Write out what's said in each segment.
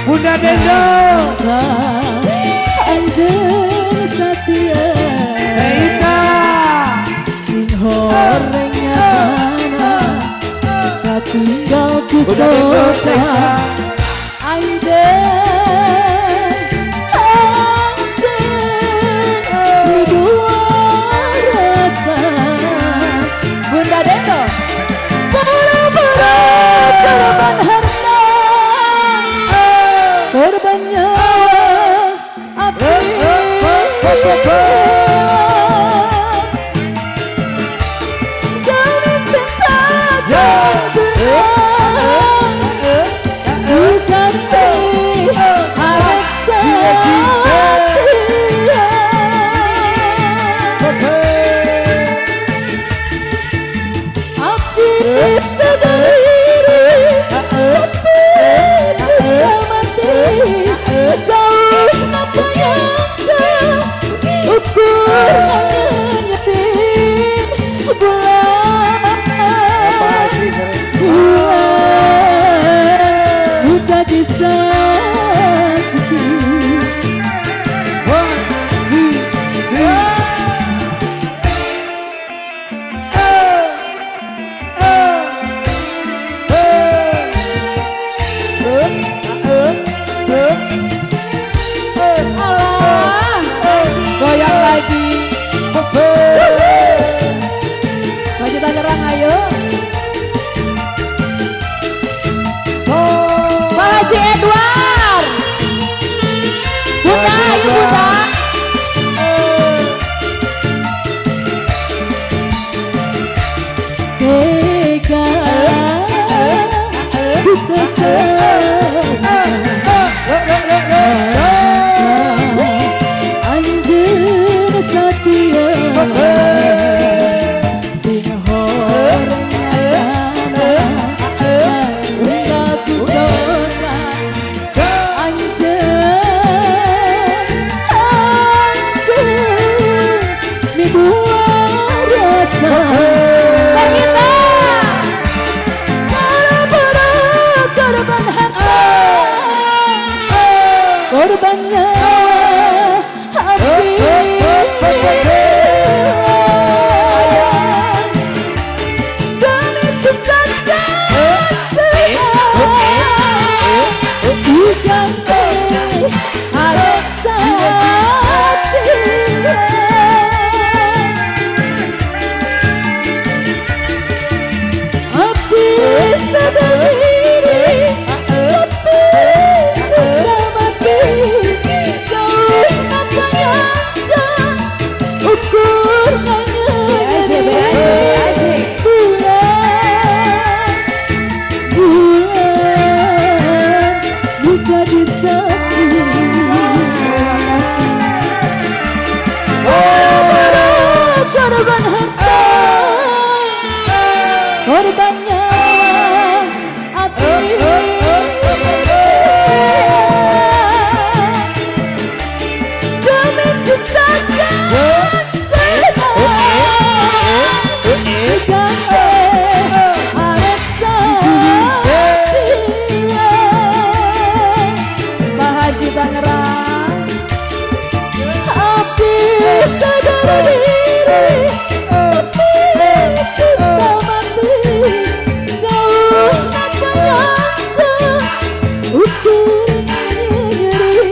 Bunda Dendo Anjen Satya Meika sing horengnya tanah katinggal ku Bunda Dendo soca Anjen dua rasa Bunda Dendo buru-buru korban harta korbannya api demi cinta Sukati harus setia api sendiri tapi cinta mati jauh apa yang ukur nyetin bulan ku jadi saksi goyang lagi maju Tangerang ayo Pak Haji Edward Bunda ayo Bunda tega kita Anjen Satya sing horengnya tanah katinggal ku soca mi dua rasa kita buru-buru korban harta korbannya api demi cinta Sukati harus setia api sendiri tapi cinta mati jauh apa nyata ukur hanya bulan ku jadi saksi korban harta korbannya api demi cinta harus setia Pak Haji Tangerang api sendiri tapi cinta mati jauh apa nyata ukur nyeri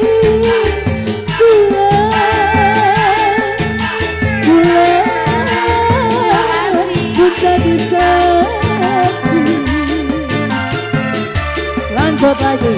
bulan ku jadi saksi lanjut lagi